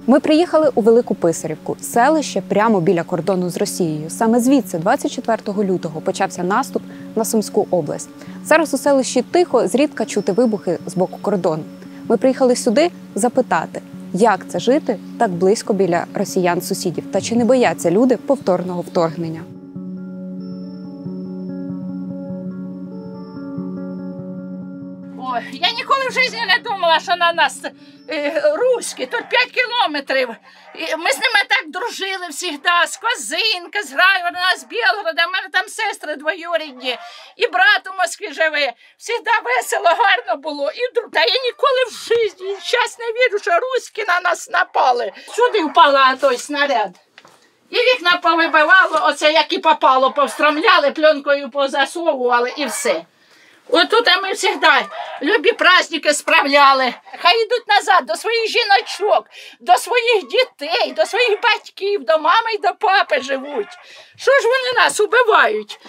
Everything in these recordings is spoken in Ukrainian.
Ми приїхали у Велику Писарівку, селище прямо біля кордону з Росією. Саме звідси 24 лютого почався наступ на Сумську область. Зараз у селищі тихо, зрідка чути вибухи з боку кордону. Ми приїхали сюди запитати, як це жити так близько біля росіян-сусідів та чи не бояться люди повторного вторгнення. Ой, я ніколи в житті не думала, що на нас руські, тут 5 кілометрів. Ми з ними так дружили завжди, з Козинка, з Грайворона, з Білгорода, в мене там сестри двоюрідні, і брат у Москві живе. Завжди весело, гарно було. Та я ніколи в житті, зараз не вірю, що руські на нас напали. Сюди впала той снаряд. І вікна повибивало, оце як і попало, повстромляли, пленкою позасовували і все. Отут ми завжди любі праздники справляли. Хай йдуть назад до своїх жіночок, до своїх дітей, до своїх батьків, до мами і до папи живуть. Що ж вони нас убивають?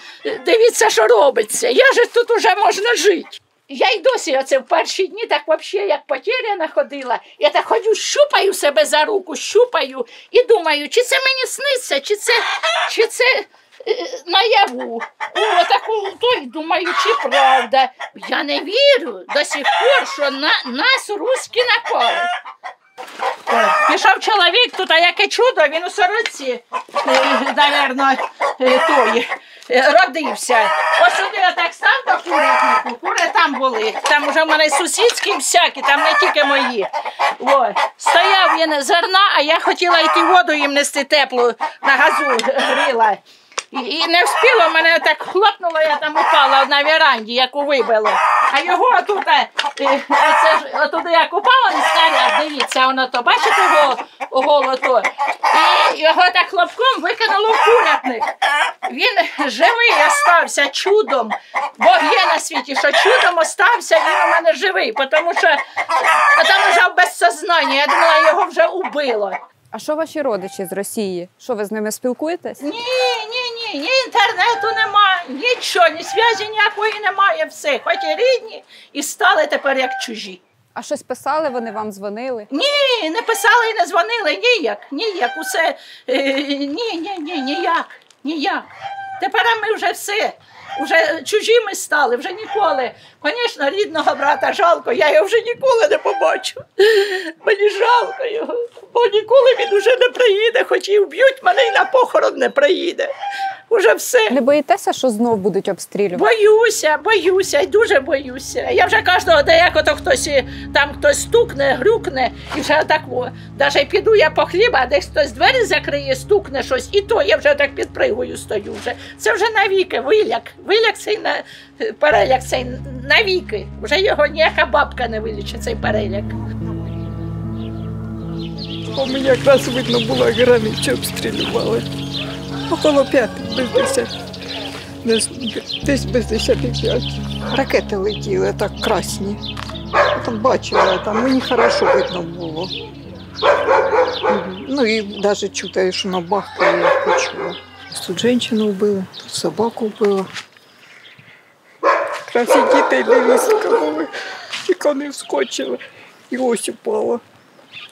Дивіться, що робиться. Я ж тут уже можна жити. Я й досі оце в перші дні так взагалі як потеряна ходила. Я так ходю, щупаю себе за руку, щупаю і думаю, чи це мені сниться, чи це наяву. Отаку, то й думаю, чи правда. Я не вірю до сих пор, що нас руські напали. Пішов чоловік тут, а яке чудо, він у сорочці, мабуть, родився. Ось сюди я так став до курятнику, кури там були. Там вже в мене сусідські всякі, там не тільки мої. Стояв він зерна, а я хотіла йти воду їм нести теплу, на газу гріла. І не встигла, мене так хлопнуло, я там упала на веранді, яку вибило. А його тут, отуди як упало на снаряд, дивіться, воно то, бачите, голо то. І його так хлопком викинуло в курятник. Він живий остався чудом. Бог є на світі, що чудом остався, він у мене живий, тому що там лежав без сознання, я думала, його вже убило. А що ваші родичі з Росії? Що, ви з ними спілкуєтесь? Ні інтернету немає, нічого, ні зв'язі ніякої немає, все. Хоч і рідні, і стали тепер як чужі. А щось писали, вони вам дзвонили? Ні, не писали і не дзвонили, ніяк, усе, ніяк. Тепер ми вже все. Уже чужі ми стали, вже ніколи. Звісно, рідного брата жалко, я його вже ніколи не побачу. Мені жалко його, бо ніколи він уже не приїде, хоч і вб'ють мене, і на похорон не приїде. Уже все. Не боїтеся, що знов будуть обстрілювати? Боюся, і дуже боюся. Я вже кожного деяко хтось стукне, грюкне, і вже так, навіть піду я по хліба, а десь хтось двері закриє, стукне щось, і то я вже так під пригою стою вже. Це вже навіки, виляк цей, переляк цей навіки. Вже його ніяка бабка не вилічить, цей переляк. У мене якраз видно було, як границю обстрілювали. Около 5, десь без 10. Ракети летіли, так красні. Я там бачила, там мені хорошо видно було. Ну і навіть чути, що на бахкає, я почула. Тут жінку вбили, тут собаку вбили. Якраз і дітей невістка були, тільки вони вскочили, і ось упала.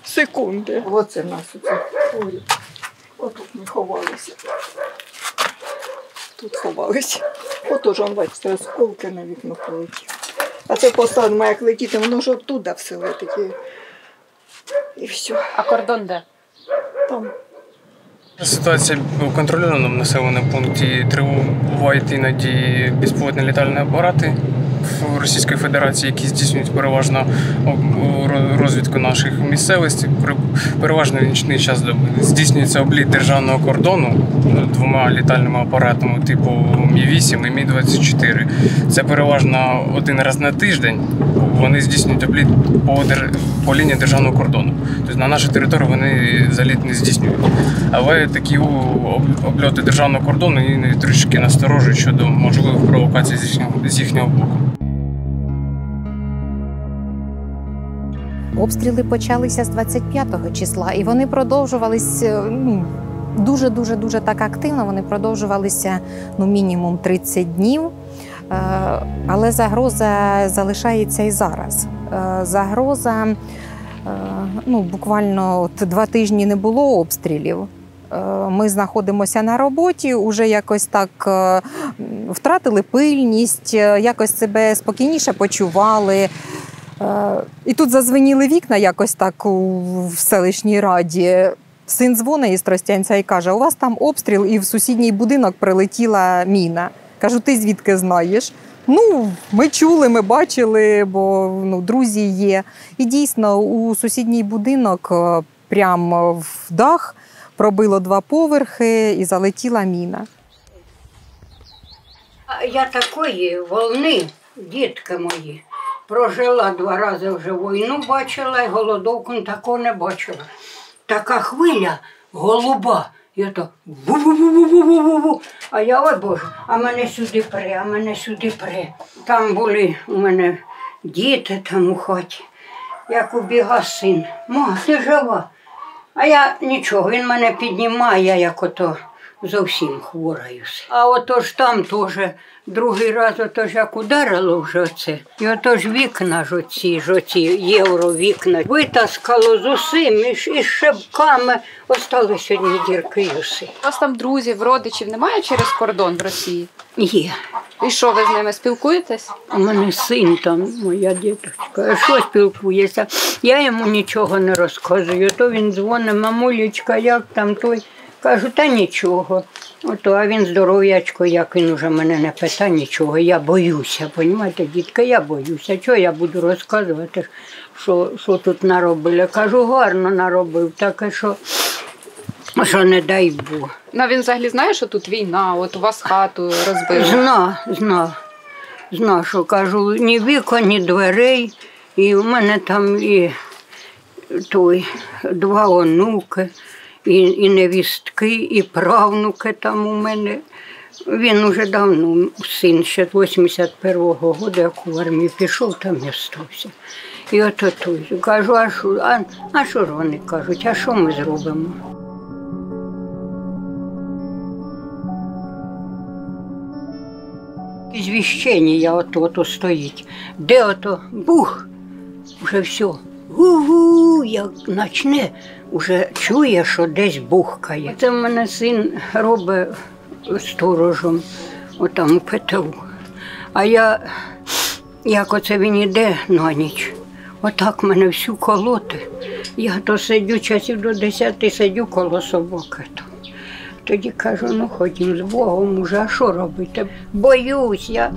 Секунди. Оце в нас оце. Отут ми ховалися. Тут ховалися. Отож, бачите, осколки на вікно полетіли. А це посадимо, як летіти, воно ж оттуда все летить. І все. А кордон де? Там. Ситуація у контрольованому населеному пункті. Тривають іноді безпілотні літальні апарати в Російській Федерації, які здійснюють переважно розвідку наших місцевостей. Переважно в нічний час здійснюється обліт державного кордону 2 літальними апаратами типу Мі-8 і Мі-24. Це переважно один раз на тиждень. Вони здійснюють обліт по лінії державного кордону. Тобто на нашу територію вони заліт не здійснюють. Але такі обльоти державного кордону іноді трішки насторожують щодо можливих провокацій з їхнього боку. Обстріли почалися з 25-го числа, і вони продовжувалися дуже так активно. Вони продовжувалися мінімум 30 днів. Але загроза залишається і зараз. Загроза Буквально 2 тижні не було обстрілів. Ми знаходимося на роботі, вже якось так втратили пильність, якось себе спокійніше почували. І тут зазвеніли вікна якось так в селищній раді. Син дзвонить із Тростянця і каже, у вас там обстріл і в сусідній будинок прилетіла міна. Кажу, ти звідки знаєш? Ми чули, ми бачили, бо друзі є. І дійсно у сусідній будинок прямо в дах пробило 2 поверхи і залетіла міна. Я такої волни, дітки мої, прожила 2 рази вже війну бачила, і голодовку такого не бачила. Така хвиля голуба, і ото бу-бу-бу-бу-бу-бу-бу. А я, ой Боже, а мене сюди пре, а мене сюди пре. Там були у мене діти там у хаті. Як убіга син, ма, ти жива? А я нічого, він мене піднімає, я як ото зовсім хвораюся. А ото ж там теж другий раз, ото ж як ударило вже оце. І ото ж вікна ж оці євровікна витаскало з усім, і шибками осталось одні дірки і усе. У вас там друзів, родичів немає через кордон в Росії? Є. І що, ви з ними спілкуєтесь? У мене син там, моя діточка. А що спілкується? Я йому нічого не розказую. То він дзвонить, мамулечка, як там той? Кажу, та нічого. А він здоров'ячко, як він уже мене не питає нічого. Я боюся, розумієте, дітка, я боюся. Чого я буду розказувати, що тут наробили? Кажу, гарно наробив, таке, що не дай Бог. Він взагалі знає, що тут війна, от у вас хату розбили? Зна, що кажу, ні вікон, ні дверей. І в мене там і 2 онуки, і невістки, і правнуки там у мене. Він уже давно, син ще 81-го року, як у армію пішов, там і остався. І ото той. Кажу, а що ж вони кажуть, а що ми зробимо? Звіщення ото стоїть. Де ото бух, вже все. Гу-гу, як начне, вже чує, що десь бухкає. Це в мене син робить сторожем, отам у ПТУ. А я, як оце він іде на ніч, отак мене всю колоти. Я то сидю, часів до 10 сидю коло собаки. Тоді кажу, ходім з Богом уже, а що робити? Боюсь я.